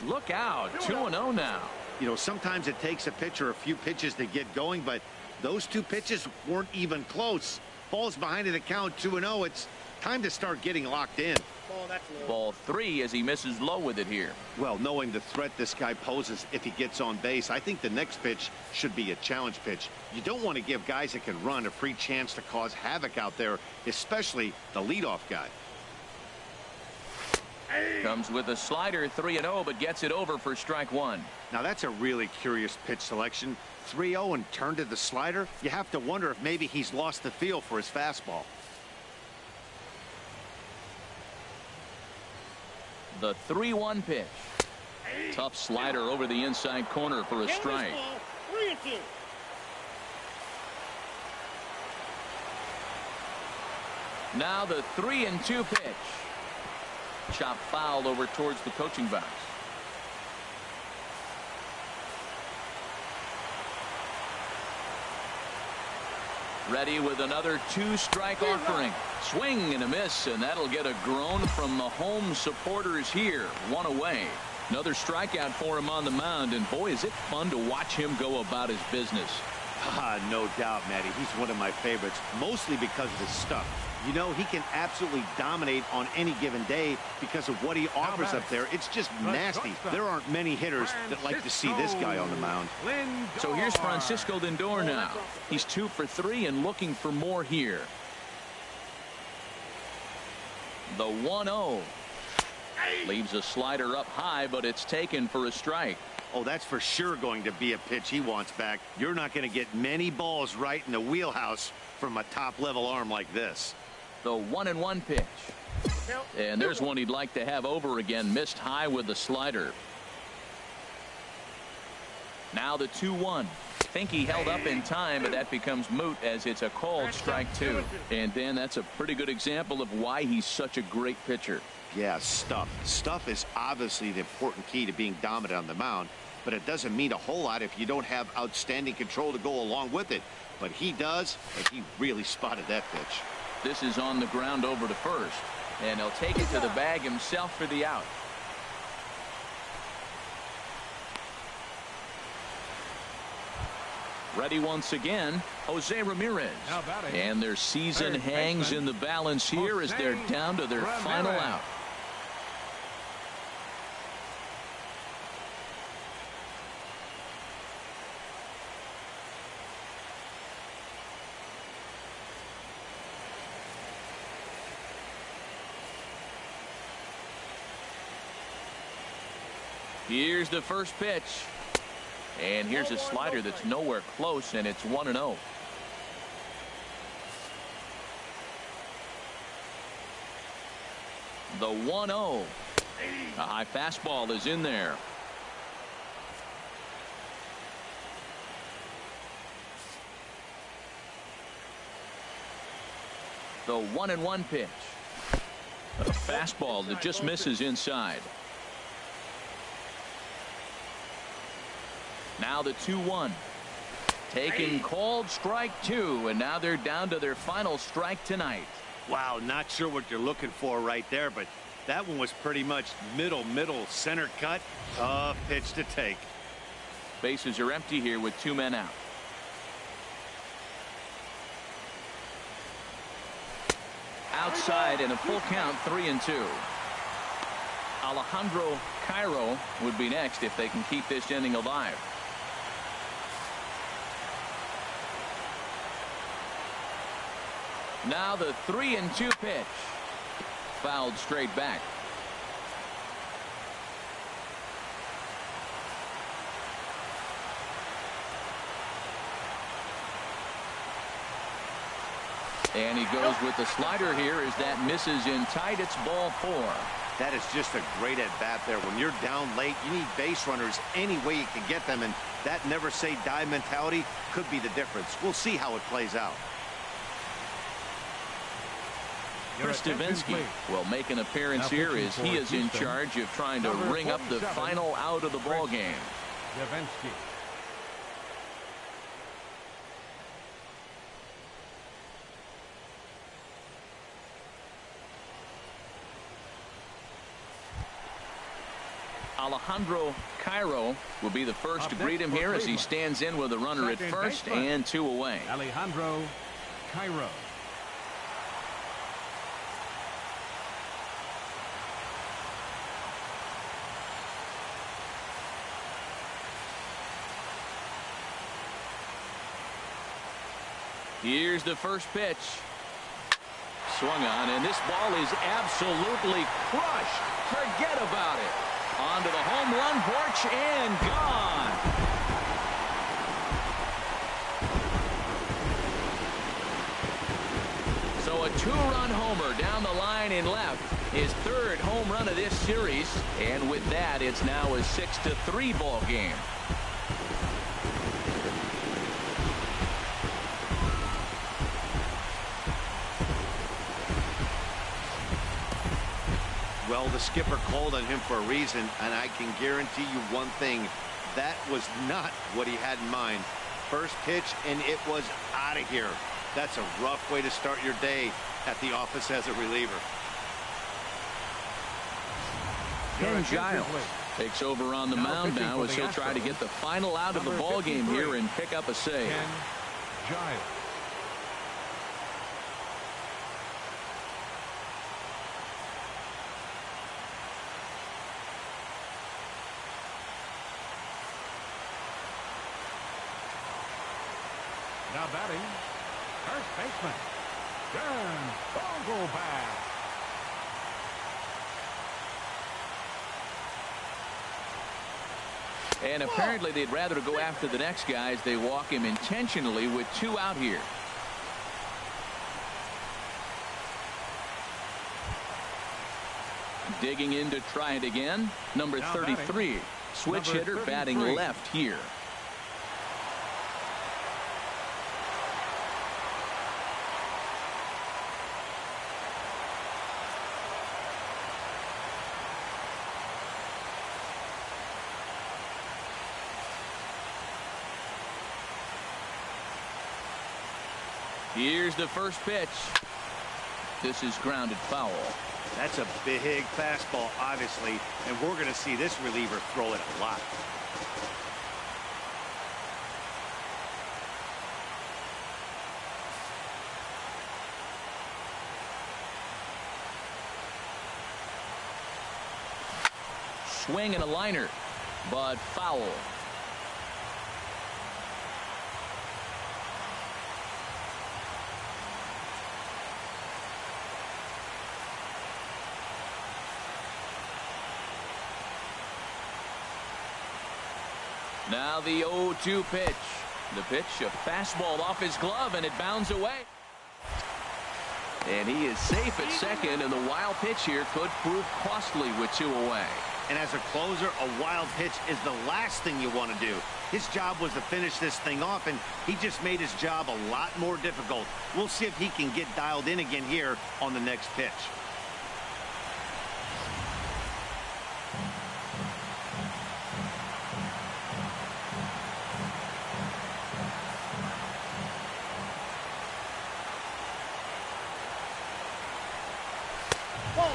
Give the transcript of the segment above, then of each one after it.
Look out, 2-0 now. You know, sometimes it takes a pitcher a few pitches to get going, but those two pitches weren't even close. Ball's behind at the count, 2-0. It's time to start getting locked in. Ball 3 as he misses low with it here. Well, knowing the threat this guy poses if he gets on base, I think the next pitch should be a challenge pitch. You don't want to give guys that can run a free chance to cause havoc out there, especially the leadoff guy. Comes with a slider, 3-0, but gets it over for strike one. Now that's a really curious pitch selection. 3-0 and turned to the slider. You have to wonder if maybe he's lost the feel for his fastball. The 3-1 pitch. Tough slider over the inside corner for a strike. Now the 3-2 pitch. Chop foul over towards the coaching box. Ready with another 2-strike offering. Swing and a miss, and that'll get a groan from the home supporters here. One away. Another strikeout for him on the mound, and boy, is it fun to watch him go about his business. No doubt, Matty. He's one of my favorites, mostly because of his stuff. You know, he can absolutely dominate on any given day because of what he offers up there. It's just nasty. There aren't many hitters that like to see this guy on the mound. So here's Francisco Lindor now. He's 2 for 3 and looking for more here. The 1-0. Leaves a slider up high, but it's taken for a strike. Oh, that's for sure going to be a pitch he wants back. You're not going to get many balls right in the wheelhouse from a top-level arm like this. The 1-1 pitch. And there's one he'd like to have over again. Missed high with the slider. Now the 2-1. Think he held up in time, but that becomes moot as it's a called strike two. And Dan, that's a pretty good example of why he's such a great pitcher. Yeah, stuff. Stuff is obviously the important key to being dominant on the mound, but it doesn't mean a whole lot if you don't have outstanding control to go along with it. But he does, and he really spotted that pitch. This is on the ground over to first, and he'll take it to the bag himself for the out. Ready once again, Jose Ramirez. And their season hangs in the balance here as they're down to their final out. Here's the first pitch. And here's a slider that's nowhere close, and it's 1-0. The 1-0. A high fastball is in there. The 1-1 pitch. A fastball that just misses inside. Now the 2-1. Taking called strike two, and now they're down to their final strike tonight. Wow, not sure what you're looking for right there, but that one was pretty much middle center cut. Tough pitch to take. Bases are empty here with 2 men out. Outside in a full count, 3-2. Alejandro Cairo would be next if they can keep this inning alive. Now the 3-2 pitch. Fouled straight back. And he goes with the slider here as that misses in tight. It's ball 4. That is just a great at-bat there. When you're down late, you need base runners any way you can get them, and that never-say-die mentality could be the difference. We'll see how it plays out. Chris Davinsky will make an appearance here as he is in charge of trying to ring up the final out of the ball game. Davinsky. Alejandro Cairo will be the first to greet him here as he stands in with a runner at first and 2 away. Alejandro Cairo. Here's the first pitch. Swung on, and this ball is absolutely crushed. Forget about it. Onto the home run porch and gone. So a 2-run homer down the line in left. His 3rd home run of this series. And with that, it's now a 6-3 ball game. Well, the skipper called on him for a reason, and I can guarantee you one thing. That was not what he had in mind. First pitch, and it was out of here. That's a rough way to start your day at the office as a reliever. Ken Giles takes over on the mound now as he'll try to get the final out of the ball game here and pick up a save. Ken Giles. Now batting, first baseman, John Vogelbach. And apparently they'd rather go after the next guy as they walk him intentionally with 2 out here. Digging in to try it again. Number 33, switch hitter batting left here. Here's the first pitch. This is grounded foul. That's a big fastball, obviously, and we're going to see this reliever throw it a lot. Swing and a liner, but foul. Now the 0-2 pitch. The pitch, a fastball off his glove, and it bounds away. And he is safe at second, and the wild pitch here could prove costly with 2 away. And as a closer, a wild pitch is the last thing you want to do. His job was to finish this thing off, and he just made his job a lot more difficult. We'll see if he can get dialed in again here on the next pitch.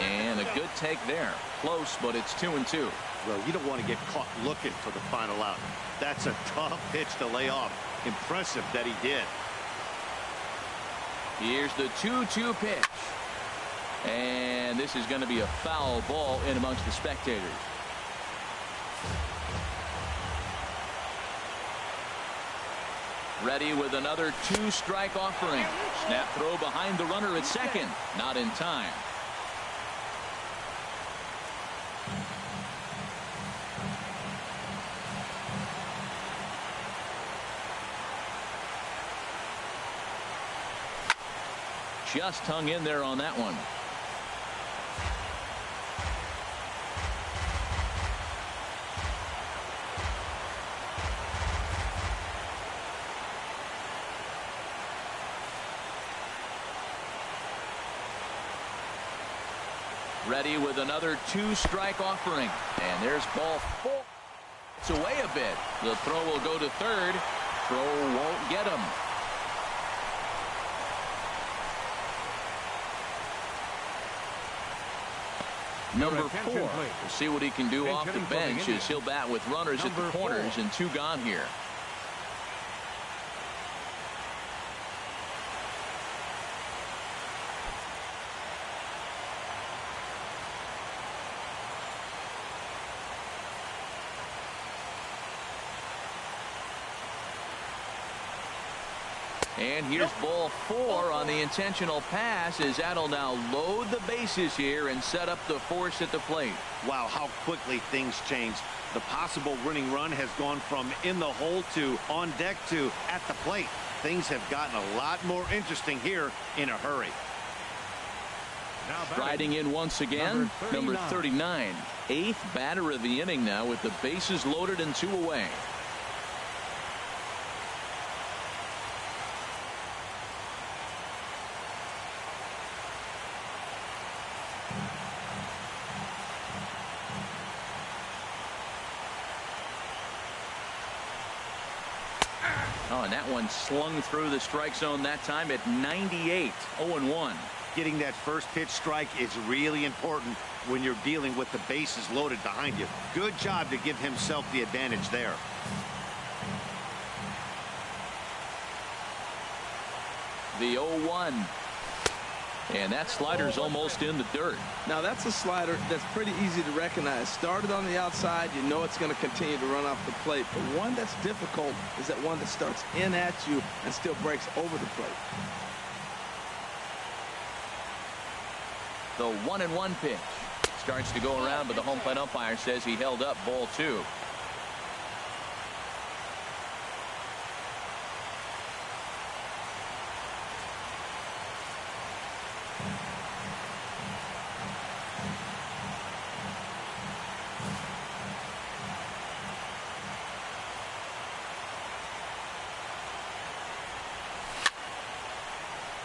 And a good take there. Close, but it's 2-2. Well, you don't want to get caught looking for the final out. That's a tough pitch to lay off. Impressive that he did. Here's the 2-2 pitch. And this is going to be a foul ball in amongst the spectators. Ready with another 2-strike offering. Snap throw behind the runner at second. Not in time. Just hung in there on that one. Ready with another 2-strike offering. And there's ball 4. It's away a bit. The throw will go to third. Throw won't get him. Number attention, 4. please. We'll see what he can do off the Attention for the bench Indians. as he'll bat with runners at the Number corners 4. and 2 gone here. And here's ball 4 on the intentional pass as that'll now load the bases here and set up the force at the plate. Wow, how quickly things change. The possible winning run has gone from in the hole to on deck to at the plate. Things have gotten a lot more interesting here in a hurry. Now Striding in once again, number 39. 8th batter of the inning now with the bases loaded and 2 away. Oh, and that one slung through the strike zone that time at 98. 0-1. Getting that first pitch strike is really important when you're dealing with the bases loaded behind you. Good job to give himself the advantage there. The 0-1. And that slider's almost in the dirt. Now that's a slider that's pretty easy to recognize. Started on the outside, you know it's going to continue to run off the plate. But one that's difficult is that one that starts in at you and still breaks over the plate. The 1-1 pitch starts to go around, but the home plate umpire says he held up ball 2.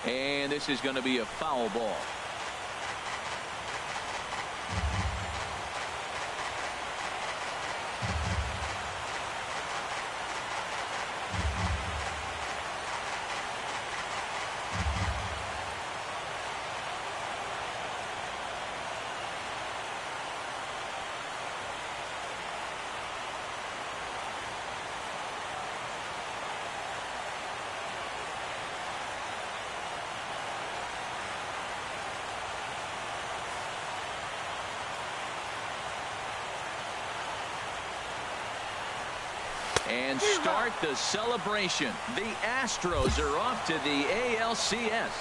And this is going to be a foul ball. And start the celebration. The Astros are off to the ALCS.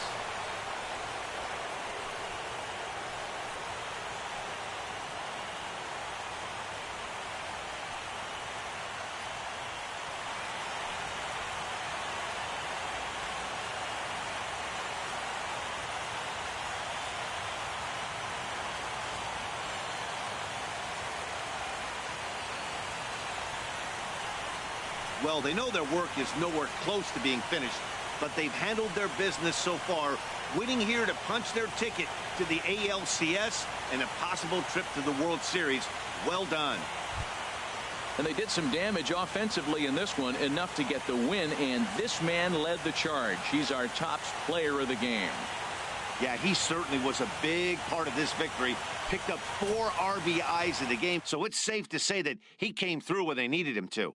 Well, they know their work is nowhere close to being finished, but they've handled their business so far, winning here to punch their ticket to the ALCS and a possible trip to the World Series. Well done. And they did some damage offensively in this one, enough to get the win, and this man led the charge. He's our top player of the game. Yeah, he certainly was a big part of this victory. Picked up 4 RBIs in the game, so it's safe to say that he came through when they needed him to.